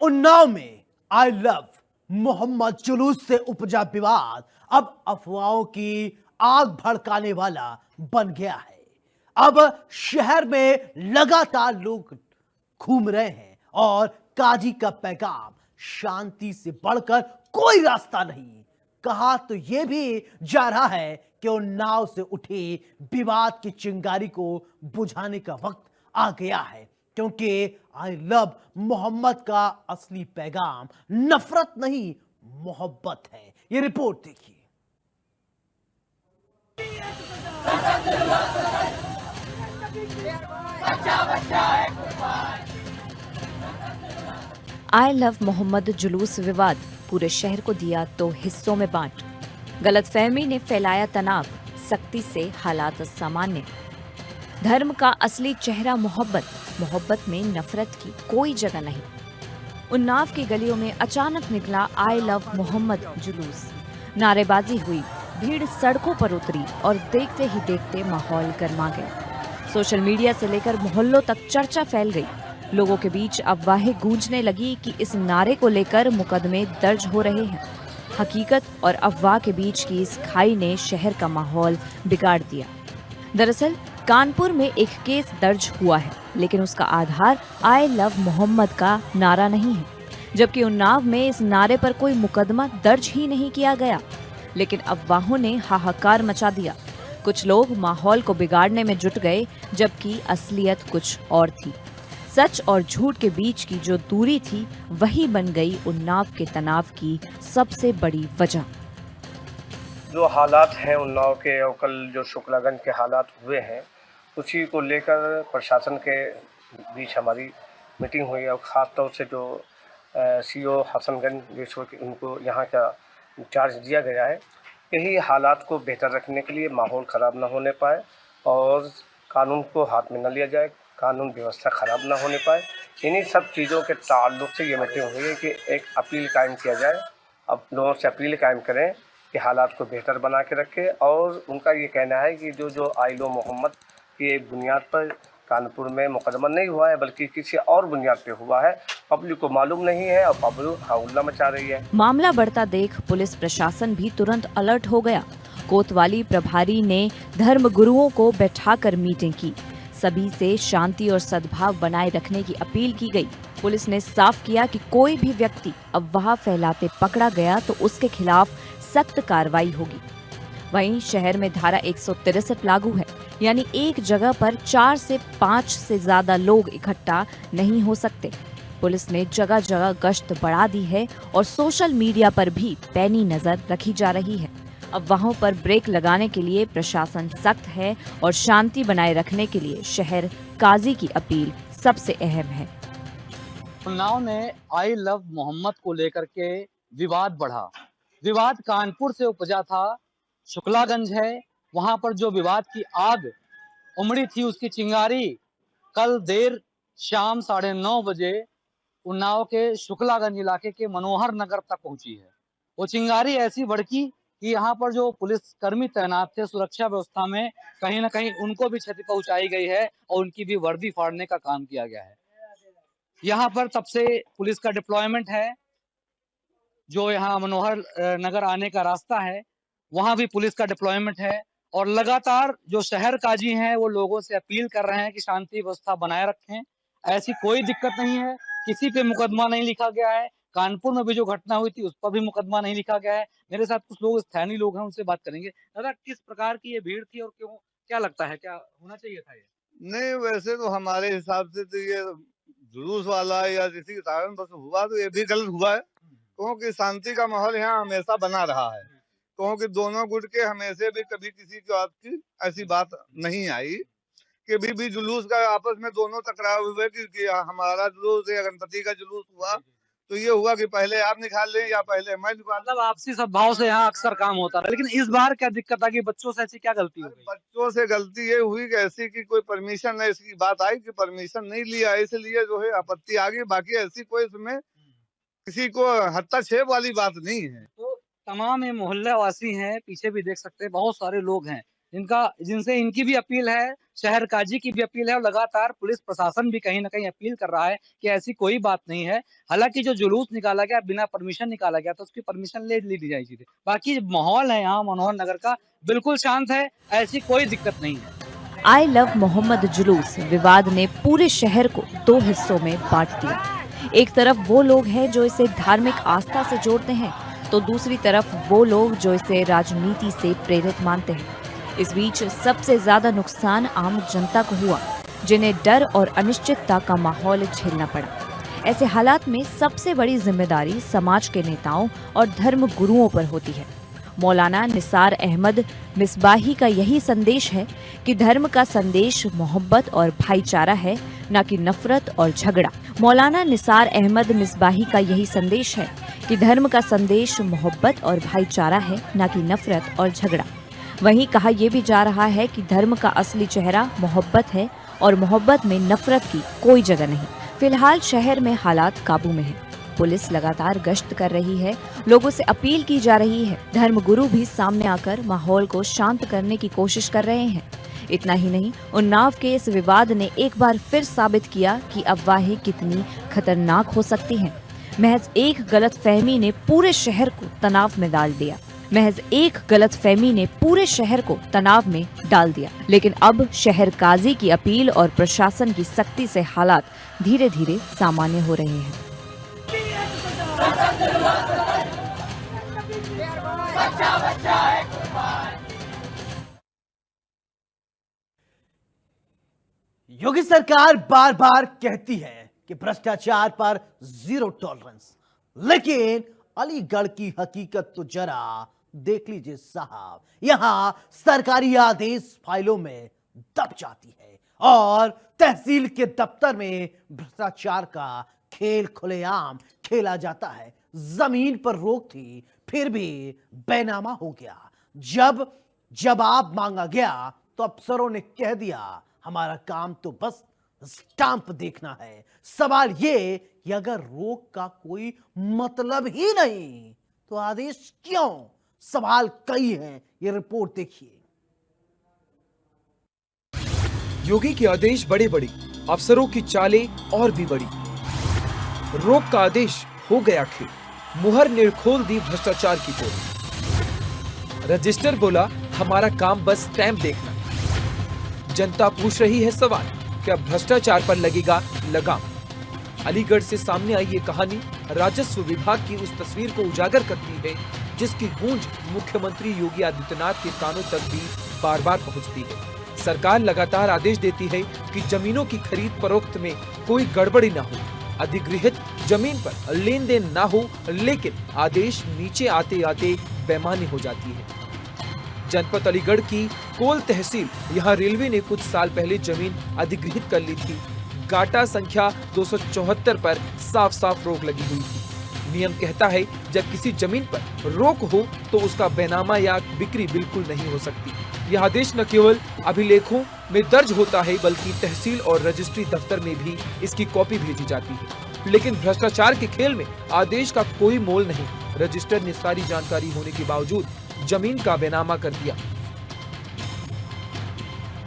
उन्नाव में I love Mohammad जुलूस से उपजा विवाद अब अफवाहों की आग भड़काने वाला बन गया है। अब शहर में लगातार लोग घूम रहे हैं और काजी का पैगाम शांति से बढ़कर कोई रास्ता नहीं। कहा तो यह भी जा रहा है कि उन्नाव से उठे विवाद की चिंगारी को बुझाने का वक्त आ गया है, क्योंकि आई लव मोहम्मद का असली पैगाम नफरत नहीं, मोहब्बत है। ये रिपोर्ट देखिए। आई लव मोहम्मद जुलूस विवाद पूरे शहर को दिया दो हिस्सों में बांट। गलतफहमी ने फैलाया तनाव, सख्ती से हालात सामान्य। धर्म का असली चेहरा मोहब्बत, मोहब्बत में नफरत की कोई जगह नहीं। उन्नाव की गलियों में अचानक निकला आई लव मोहम्मद जुलूस। नारेबाजी हुई, भीड़ सड़कों पर उतरी और देखते ही देखते माहौल गर्मा गया। सोशल मीडिया से लेकर मोहल्लों तक चर्चा फैल गई। लोगों के बीच अफवाहें गूंजने लगी कि इस नारे को लेकर मुकदमे दर्ज हो रहे हैं। हकीकत और अफवाह के बीच की इस खाई ने शहर का माहौल बिगाड़ दिया। दरअसल कानपुर में एक केस दर्ज हुआ है, लेकिन उसका आधार आई लव मोहम्मद का नारा नहीं है, जबकि उन्नाव में इस नारे पर कोई मुकदमा दर्ज ही नहीं किया गया। लेकिन अफवाहों ने हाहाकार मचा दिया। कुछ लोग माहौल को बिगाड़ने में जुट गए, जबकि असलियत कुछ और थी। सच और झूठ के बीच की जो दूरी थी, वही बन गई उन्नाव के तनाव की सबसे बड़ी वजह। जो हालात हैं उन्नाव के और कल जो शुक्लागंज के हालात हुए हैं, उसी को लेकर प्रशासन के बीच हमारी मीटिंग हुई और ख़ास तौर से जो सीओ हसनगंज उनको यहाँ का चार्ज दिया गया है, यही हालात को बेहतर रखने के लिए माहौल ख़राब ना होने पाए और कानून को हाथ में न लिया जाए, कानून व्यवस्था ख़राब ना होने पाए। इन्हीं सब चीज़ों के ताल्लुक से ये मीटिंग हुई है कि एक अपील कायम किया जाए। अब लोगों से अपील कायम करें कि हालात को बेहतर बना के रखें। और उनका ये कहना है कि जो आई लव मोहम्मद की बुनियाद पर कानपुर में मुकदमा नहीं हुआ है, बल्कि किसी और बुनियाद पे हुआ है। पब्लिक को मालूम नहीं है और पब्लिक हल्ला मचा रही है। मामला बढ़ता देख पुलिस प्रशासन भी तुरंत अलर्ट हो गया। कोतवाली प्रभारी ने धर्म गुरुओं को बैठाकर मीटिंग की। सभी से शांति और सद्भाव बनाए रखने की अपील की गई। पुलिस ने साफ किया कि कोई भी व्यक्ति अफवाह फैलाते पकड़ा गया तो उसके खिलाफ सख्त कार्रवाई होगी। वहीं शहर में धारा 163 लागू है, यानी एक जगह पर 4 से 5 से ज्यादा लोग इकट्ठा नहीं हो सकते। पुलिस ने जगह जगह गश्त बढ़ा दी है और सोशल मीडिया पर भी पैनी नजर रखी जा रही है। अफवाहों पर ब्रेक लगाने के लिए प्रशासन सख्त है और शांति बनाए रखने के लिए शहर काजी की अपील सबसे अहम है। उन्नाव में आई लव मोहम्मद को लेकर के विवाद बढ़ा। विवाद कानपुर से उपजा था, शुक्लागंज है, वहां पर जो विवाद की आग उमड़ी थी, उसकी चिंगारी कल देर शाम 9:30 बजे उन्नाव के शुक्लागंज इलाके के मनोहर नगर तक पहुंची है। वो चिंगारी ऐसी भड़की कि यहाँ पर जो पुलिस कर्मी तैनात थे सुरक्षा व्यवस्था में, कहीं ना कहीं उनको भी क्षति पहुंचाई गई है और उनकी भी वर्दी फाड़ने का काम किया गया है। यहाँ पर तब से पुलिस का डिप्लॉयमेंट है। जो यहाँ मनोहर नगर आने का रास्ता है, वहां भी पुलिस का डिप्लॉयमेंट है और लगातार जो शहर काजी हैं वो लोगों से अपील कर रहे हैं कि शांति व्यवस्था बनाए रखें। ऐसी कोई दिक्कत नहीं है, किसी पे मुकदमा नहीं लिखा गया है। कानपुर में भी जो घटना हुई थी उस पर भी मुकदमा नहीं लिखा गया है। मेरे साथ कुछ लोग स्थानीय लोग हैं, उनसे बात करेंगे। दादा, किस प्रकार की ये भीड़ थी और क्यों, क्या लगता है, क्या होना चाहिए था ये? नहीं, वैसे तो हमारे हिसाब से तो ये जुलूस वाला या किसी के कारण बस हुआ तो ये भी गलत हुआ है, क्योंकि शांति का माहौल यहाँ हमेशा बना रहा है। क्योंकि दोनों गुट के हमेशा भी कभी किसी की आपकी ऐसी बात नहीं आई कि भी जुलूस का आपस में दोनों टकराव हुए कि हमारा जुलूस या गणपति का जुलूस हुआ तो ये हुआ कि पहले आप निकाल लें या पहले मैं निकाल। मतलब आपसी सद्भाव से यहाँ अक्सर काम होता है, लेकिन इस बार क्या दिक्कत आ गई? बच्चों से ऐसी क्या गलती हो गई? बच्चों से गलती ये हुई कि ऐसी की कोई परमिशन है, इसकी बात आई कि परमिशन नहीं लिया, इसलिए जो है आपत्ति आ गई। बाकी ऐसी कोई इसमें किसी को हस्तक्षेप वाली बात नहीं है। तो तमाम ये मोहल्ले वासी हैं, पीछे भी देख सकते हैं बहुत सारे लोग हैं जिनसे इनकी भी अपील है, शहर काजी की भी अपील है और लगातार पुलिस प्रशासन भी कहीं ना कहीं अपील कर रहा है कि ऐसी कोई बात नहीं है। हालांकि जो जुलूस निकाला गया बिना परमिशन निकाला गया तो उसकी परमिशन ले ली जाएगी। बाकी माहौल है यहाँ मनोहर नगर का बिल्कुल शांत है, ऐसी कोई दिक्कत नहीं है। आई लव मोहम्मद जुलूस विवाद ने पूरे शहर को दो हिस्सों में बांट दिया। एक तरफ वो लोग हैं जो इसे धार्मिक आस्था से जोड़ते हैं, तो दूसरी तरफ वो लोग जो इसे राजनीति से प्रेरित मानते हैं। इस बीच सबसे ज्यादा नुकसान आम जनता को हुआ, जिन्हें डर और अनिश्चितता का माहौल झेलना पड़ा। ऐसे हालात में सबसे बड़ी जिम्मेदारी समाज के नेताओं और धर्म गुरुओं पर होती है। मौलाना निसार अहमद मिसबाही का यही संदेश है कि धर्म का संदेश मोहब्बत और भाईचारा है, न कि नफरत और झगड़ा। मौलाना निसार अहमद मिसबाही का यही संदेश है कि धर्म का संदेश मोहब्बत और भाईचारा है, न कि नफरत और झगड़ा। वहीं कहा यह भी जा रहा है कि धर्म का असली चेहरा मोहब्बत है और मोहब्बत में नफरत की कोई जगह नहीं। फिलहाल शहर में हालात काबू में है। पुलिस लगातार गश्त कर रही है, लोगों से अपील की जा रही है। धर्मगुरु भी सामने आकर माहौल को शांत करने की कोशिश कर रहे हैं। इतना ही नहीं, उन्नाव के इस विवाद ने एक बार फिर साबित किया कि अफवाहें कितनी खतरनाक हो सकती हैं। महज एक गलतफहमी ने पूरे शहर को तनाव में डाल दिया। लेकिन अब शहर काजी की अपील और प्रशासन की सख्ती से हालात धीरे धीरे सामान्य हो रहे हैं। योगी सरकार बार बार कहती है कि भ्रष्टाचार पर जीरो टॉलरेंस, लेकिन अलीगढ़ की हकीकत तो जरा देख लीजिए साहब। यहां सरकारी आदेश फाइलों में दब जाती है और तहसील के दफ्तर में भ्रष्टाचार का खेल खुलेआम खेला जाता है। जमीन पर रोक थी, फिर भी बेनामा हो गया। जब जवाब मांगा गया तो अफसरों ने कह दिया हमारा काम तो बस स्टांप देखना है। सवाल ये कि अगर रोक का कोई मतलब ही नहीं तो आदेश क्यों? सवाल कई हैं, ये रिपोर्ट देखिए। योगी के आदेश बड़े बड़े, अफसरों की चालें और भी बड़ी। रोक का आदेश हो गया खेल, मुहर ने खोल दी भ्रष्टाचार की पोल। रजिस्टर बोला हमारा काम बस स्टैंप देखना। जनता पूछ रही है सवाल, क्या भ्रष्टाचार पर लगेगा लगाम? अलीगढ़ से सामने आई ये कहानी राजस्व विभाग की उस तस्वीर को उजागर करती है जिसकी गूंज मुख्यमंत्री योगी आदित्यनाथ के कानों तक भी बार बार पहुंचती है। सरकार लगातार आदेश देती है कि जमीनों की खरीद फरोख्त में कोई गड़बड़ी न हो, अधिगृहित जमीन पर लेन देन न हो, लेकिन आदेश नीचे आते आते बेईमानी हो जाती है। जनपद अलीगढ़ की कोल तहसील, यहाँ रेलवे ने कुछ साल पहले जमीन अधिगृहित कर ली थी। गाटा संख्या 274 पर साफ साफ रोक लगी हुई थी। नियम कहता है जब किसी जमीन पर रोक हो तो उसका बेनामा या बिक्री बिल्कुल नहीं हो सकती। यह आदेश न केवल अभिलेखों में दर्ज होता है बल्कि तहसील और रजिस्ट्री दफ्तर में भी इसकी कॉपी भेजी जाती है। लेकिन भ्रष्टाचार के खेल में आदेश का कोई मोल नहीं। रजिस्टर ने सारी जानकारी होने के बावजूद जमीन का बेनामा कर दिया।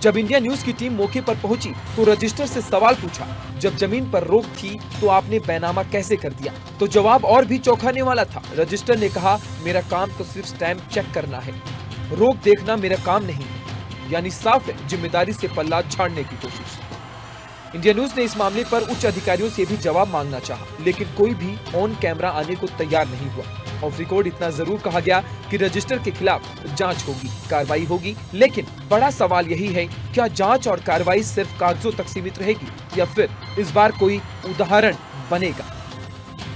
जब इंडिया न्यूज की टीम मौके पर पहुंची तो रजिस्टर से सवाल पूछा, जब जमीन पर रोक थी तो आपने बेनामा कैसे कर दिया? तो जवाब और भी चौंकाने वाला था। रजिस्टर ने कहा, मेरा काम तो सिर्फ स्टैंप चेक करना है, रोक देखना मेरा काम नहीं है। यानी साफ है जिम्मेदारी से पल्ला झाड़ने की कोशिश। इंडिया न्यूज ने इस मामले पर उच्च अधिकारियों से भी जवाब मांगना चाहा, लेकिन कोई भी ऑन कैमरा आने को तैयार नहीं हुआ। ऑफ रिकॉर्ड इतना जरूर कहा गया कि रजिस्टर के खिलाफ जांच होगी, कार्रवाई होगी, लेकिन बड़ा सवाल यही है, क्या जांच और कार्रवाई सिर्फ कागजों तक सीमित रहेगी या फिर इस बार कोई उदाहरण बनेगा?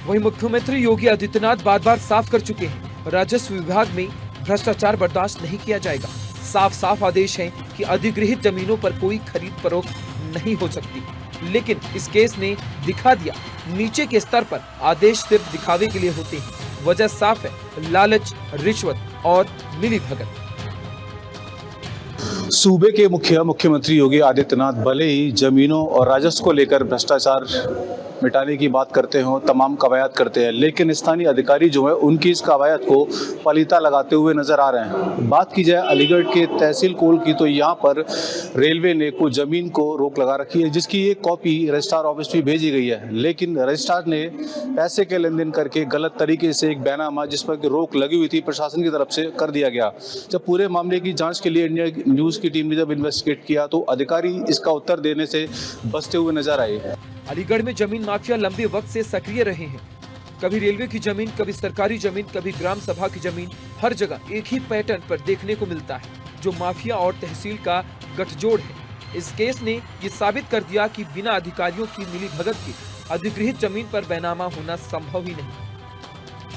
वहीं मुख्यमंत्री योगी आदित्यनाथ बार बार साफ कर चुके हैं, राजस्व विभाग में भ्रष्टाचार बर्दाश्त नहीं किया जाएगा। साफ साफ आदेश है कि अधिगृहित जमीनों पर कोई खरीद फरोख्त नहीं हो सकती। लेकिन इस केस ने दिखा दिया, नीचे के स्तर पर आदेश सिर्फ दिखावे के लिए होते हैं। वजह साफ है, लालच, रिश्वत और मिलीभगत। सूबे के मुख्यमंत्री योगी आदित्यनाथ भले ही जमीनों और राजस्व को लेकर भ्रष्टाचार मिटाने की बात करते हो, तमाम कवायद करते हैं, लेकिन स्थानीय अधिकारी जो है उनकी इस कवायद को पलीता लगाते हुए नजर आ रहे हैं। बात की जाए अलीगढ़ के तहसील कोल की, तो यहाँ पर रेलवे ने कुछ जमीन को रोक लगा रखी है, जिसकी एक कॉपी रजिस्ट्रार ऑफिस भी भेजी गई है, लेकिन रजिस्ट्रार ने पैसे के लेन देन करके गलत तरीके से एक बैनामा जिस पर रोक लगी हुई थी प्रशासन की तरफ से कर दिया गया। जब पूरे मामले की जांच के लिए इंडिया न्यूज की टीम ने जब इन्वेस्टिगेट किया तो अधिकारी इसका उत्तर देने से बचते हुए नजर आए। अलीगढ़ में जमीन माफिया लंबे वक्त से सक्रिय रहे हैं। कभी रेलवे की जमीन, कभी सरकारी जमीन, कभी ग्राम सभा की जमीन, हर जगह एक ही पैटर्न पर देखने को मिलता है, जो माफिया और तहसील का गठजोड़ है। इस केस ने ये साबित कर दिया कि बिना अधिकारियों की मिलीभगत के अधिगृहित जमीन पर बैनामा होना संभव ही नहीं।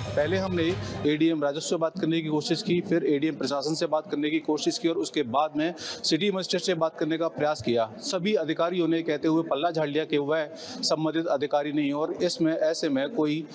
पहले हमने एडीएम राजस्व से बात करने की कोशिश की, फिर एडीएम प्रशासन से बात करने की कोशिश की और उसके बाद में सिटी मजिस्ट्रेट से बात करने का प्रयास किया। सभी अधिकारियों ने कहते हुए पल्ला झाड़ लिया कि वह संबंधित अधिकारी नहीं और इसमें ऐसे में कोई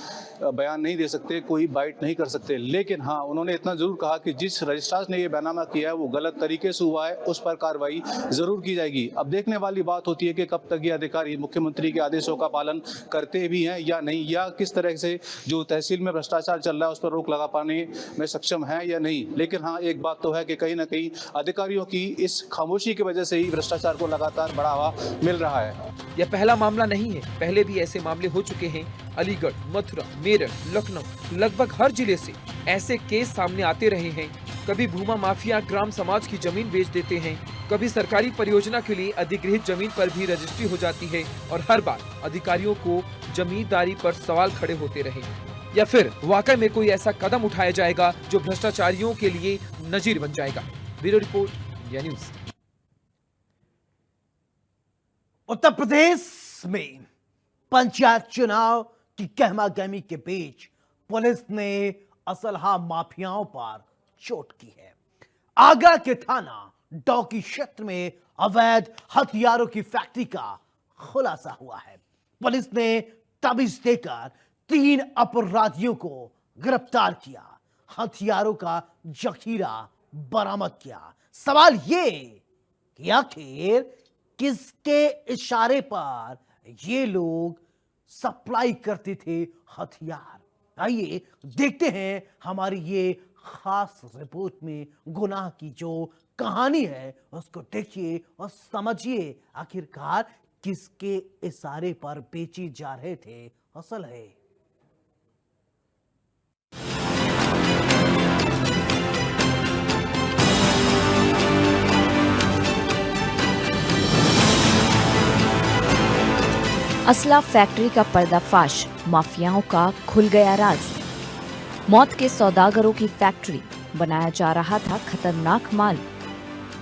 बयान नहीं दे सकते, कोई बाइट नहीं कर सकते। लेकिन हाँ, उन्होंने इतना जरूर कहा कि जिस रजिस्ट्रार ने ये बैनामा किया है वो गलत तरीके से हुआ है, उस पर कार्रवाई जरूर की जाएगी। अब देखने वाली बात होती है कि कब तक ये अधिकारी मुख्यमंत्री के आदेशों का पालन करते भी हैं या नहीं, या किस तरह से जो तहसील में भ्रष्टाचार चल रहा है उस पर रोक लगा पाने में सक्षम है या नहीं। लेकिन हाँ, एक बात तो है कि कहीं ना कहीं अधिकारियों की इस खामोशी की वजह से ही भ्रष्टाचार को लगातार बढ़ावा मिल रहा है। यह पहला मामला नहीं है, पहले भी ऐसे मामले हो चुके हैं। अलीगढ़, मथुरा, मेरठ, लखनऊ, लगभग हर जिले से ऐसे केस सामने आते रहे हैं। कभी भूमा माफिया ग्राम समाज की जमीन बेच देते हैं, कभी सरकारी परियोजना के लिए अधिगृहित जमीन पर भी रजिस्ट्री हो जाती है और हर बार अधिकारियों को जमींदारी पर सवाल खड़े होते रहे। या फिर वाकई में कोई ऐसा कदम उठाया जाएगा जो भ्रष्टाचारियों के लिए नजीर बन जाएगा। Bureau report, India news. Uttar Pradesh में पंचायत चुनाव की गहमागहमी के बीच पुलिस ने असलहा माफियाओं पर चोट की है। आगरा के थाना डौकी क्षेत्र में अवैध हथियारों की फैक्ट्री का खुलासा हुआ है। पुलिस ने तबीज देकर 3 अपराधियों को गिरफ्तार किया, हथियारों का जखीरा बरामद किया। सवाल ये कि आखिर किसके इशारे पर ये लोग सप्लाई करते थे हथियार। आइए देखते हैं हमारी ये खास रिपोर्ट में गुनाह की जो कहानी है उसको देखिए और समझिए आखिरकार किसके इशारे पर बेची जा रहे थे असल है। असला फैक्ट्री का पर्दाफाश, माफियाओं का खुल गया राज। मौत के सौदागरों की फैक्ट्री, बनाया जा रहा था खतरनाक माल।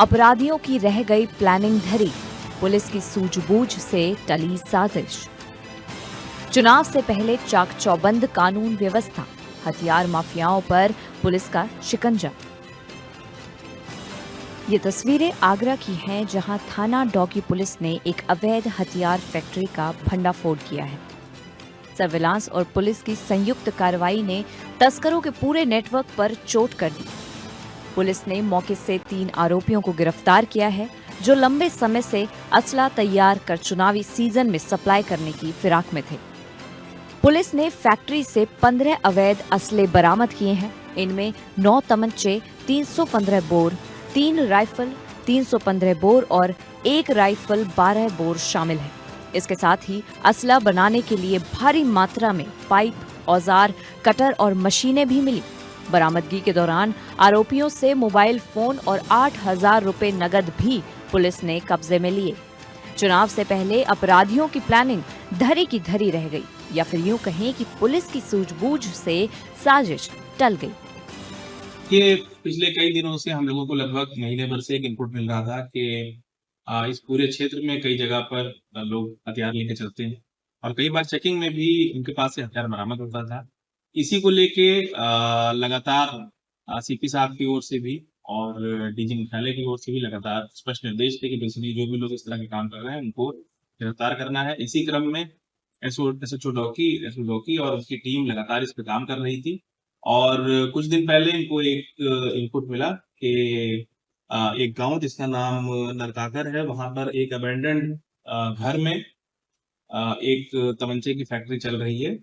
अपराधियों की रह गई प्लानिंग धरी, पुलिस की सूझबूझ से टली साजिश। चुनाव से पहले चाक चौबंद कानून व्यवस्था, हथियार माफियाओं पर पुलिस का शिकंजा। ये तस्वीरें आगरा की हैं, जहां थाना डौकी पुलिस ने एक अवैध हथियार फैक्ट्री का भंडाफोड़ किया है। सर्विलांस और पुलिस की संयुक्त कार्रवाई ने तस्करों के पूरे नेटवर्क पर चोट कर दी। पुलिस ने मौके से 3 आरोपियों को गिरफ्तार किया है, जो लंबे समय से असला तैयार कर चुनावी सीजन में सप्लाई करने की फिराक में थे। पुलिस ने फैक्ट्री से 15 अवैध असले बरामद किए हैं। इनमें 9 तमंचे, 315 बोर, 3 राइफल, 315 बोर और 1 राइफल 12 बोर शामिल है। इसके साथ ही असला बनाने के लिए भारी मात्रा में पाइप, औजार, कटर और मशीनें भी मिली। बरामदगी के दौरान आरोपियों से मोबाइल फोन और 8,000 रुपए नगद भी पुलिस ने कब्जे में लिए। चुनाव से पहले अपराधियों की प्लानिंग धरी की धरी रह गई, या फिर यूं कहें कि पुलिस की सूझबूझ से साजिश टल गई। ये पिछले कई दिनों से हम लोगों को लगभग महीने भर से एक इनपुट मिल रहा था कि इस पूरे क्षेत्र में कई जगह पर लोग हथियार लेके चलते हैं और कई बार चेकिंग में भी उनके पास से हथियार बरामद होता था। इसी को लेके लगातार सीपी साहब की ओर से भी और डीजी मुख्यालय की ओर से भी लगातार स्पष्ट निर्देश थे कि बेसिकली जो भी लोग इस तरह के काम कर रहे हैं उनको गिरफ्तार करना है। इसी क्रम में एसओ डौकी और उसकी टीम लगातार इस पे काम कर रही थी और कुछ दिन पहले इनको एक इनपुट मिला कि एक गांव जिसका नाम नरकाकर है, वहां पर एक अबेंडेंड घर में एक तमंचे की फैक्ट्री चल रही है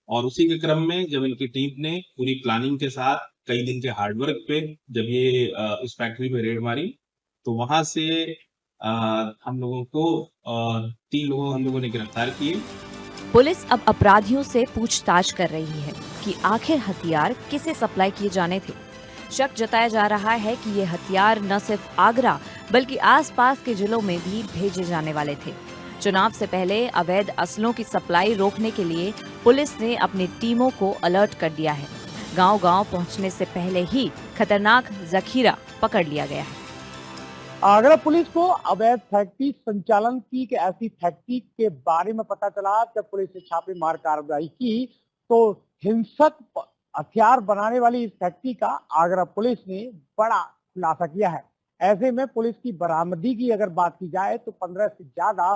और उसी के क्रम में जब इनकी टीम ने पूरी प्लानिंग के साथ कई दिन के हार्डवर्क पे जब ये इस फैक्ट्री पे रेड मारी तो वहां से हम लोगों को 3 लोगों हम लोगों ने गिरफ्तार किए। पुलिस अब अपराधियों से पूछताछ कर रही है कि आखिर हथियार किसे सप्लाई किए जाने थे। शक जताया जा रहा है कि ये हथियार न सिर्फ आगरा बल्कि आसपास के जिलों में भी भेजे जाने वाले थे। चुनाव से पहले अवैध असलों की सप्लाई रोकने के लिए पुलिस ने अपनी टीमों को अलर्ट कर दिया है। गांव-गांव पहुंचने से पहले ही खतरनाक जखीरा पकड़ लिया गया है। आगरा पुलिस को अवैध फैक्ट्री संचालन की एक ऐसी फैक्ट्री के बारे में पता चला। जब पुलिस ने छापेमार कार्रवाई की तो हिंसक हथियार बनाने वाली इस फैक्ट्री का आगरा पुलिस ने बड़ा खुलासा किया है। ऐसे में पुलिस की बरामदी की अगर बात की जाए तो 15 से ज्यादा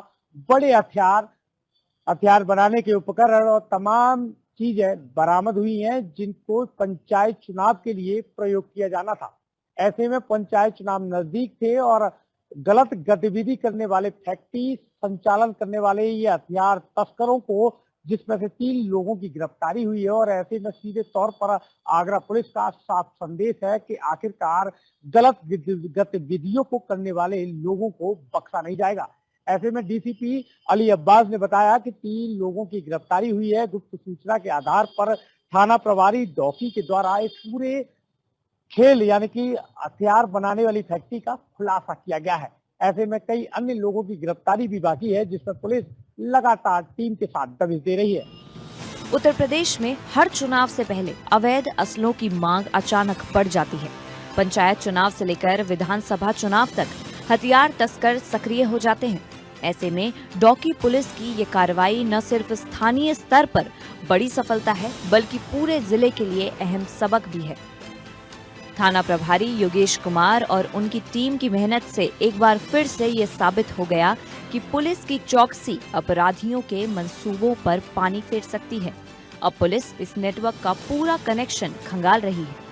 बड़े हथियार बनाने के उपकरण और तमाम चीजें बरामद हुई हैं जिनको पंचायत चुनाव के लिए प्रयोग किया जाना था। ऐसे में पंचायत चुनाव नजदीक थे और गलत गतिविधि करने वाले फैक्ट्री संचालन करने वाले ये हथियार तस्करों को जिसमें से 3 लोगों की गिरफ्तारी हुई है और ऐसे में सीधे तौर पर आगरा पुलिस का साफ संदेश है कि आखिरकार गलत गतिविधियों को करने वाले लोगों को बख्शा नहीं जाएगा। ऐसे में डीसीपी अली अब्बास ने बताया कि 3 लोगों की गिरफ्तारी हुई है। गुप्त सूचना के आधार पर थाना प्रभारी डॉकी के द्वारा इस पूरे खेल यानी कि हथियार बनाने वाली फैक्ट्री का खुलासा किया गया है। ऐसे में कई अन्य लोगों की गिरफ्तारी भी बाकी है जिस पर पुलिस लगातार टीम के साथ दबिश दे रही है। उत्तर प्रदेश में हर चुनाव से पहले अवैध असलों की मांग अचानक बढ़ जाती है। पंचायत चुनाव से लेकर विधानसभा चुनाव तक हथियार तस्कर सक्रिय हो जाते हैं। ऐसे में डॉकी पुलिस की ये कार्रवाई न सिर्फ स्थानीय स्तर पर बड़ी सफलता है बल्कि पूरे जिले के लिए अहम सबक भी है। थाना प्रभारी योगेश कुमार और उनकी टीम की मेहनत से एक बार फिर से ये साबित हो गया कि पुलिस की चौकसी अपराधियों के मंसूबों पर पानी फेर सकती है। अब पुलिस इस नेटवर्क का पूरा कनेक्शन खंगाल रही है।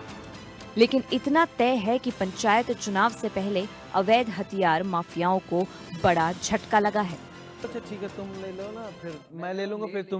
लेकिन इतना तय है कि पंचायत चुनाव से पहले अवैध हथियार माफियाओं को बड़ा झटका लगा है। अच्छा ठीक है, तुम ले लो ना, फिर मैं ले लूंगा, फिर तुम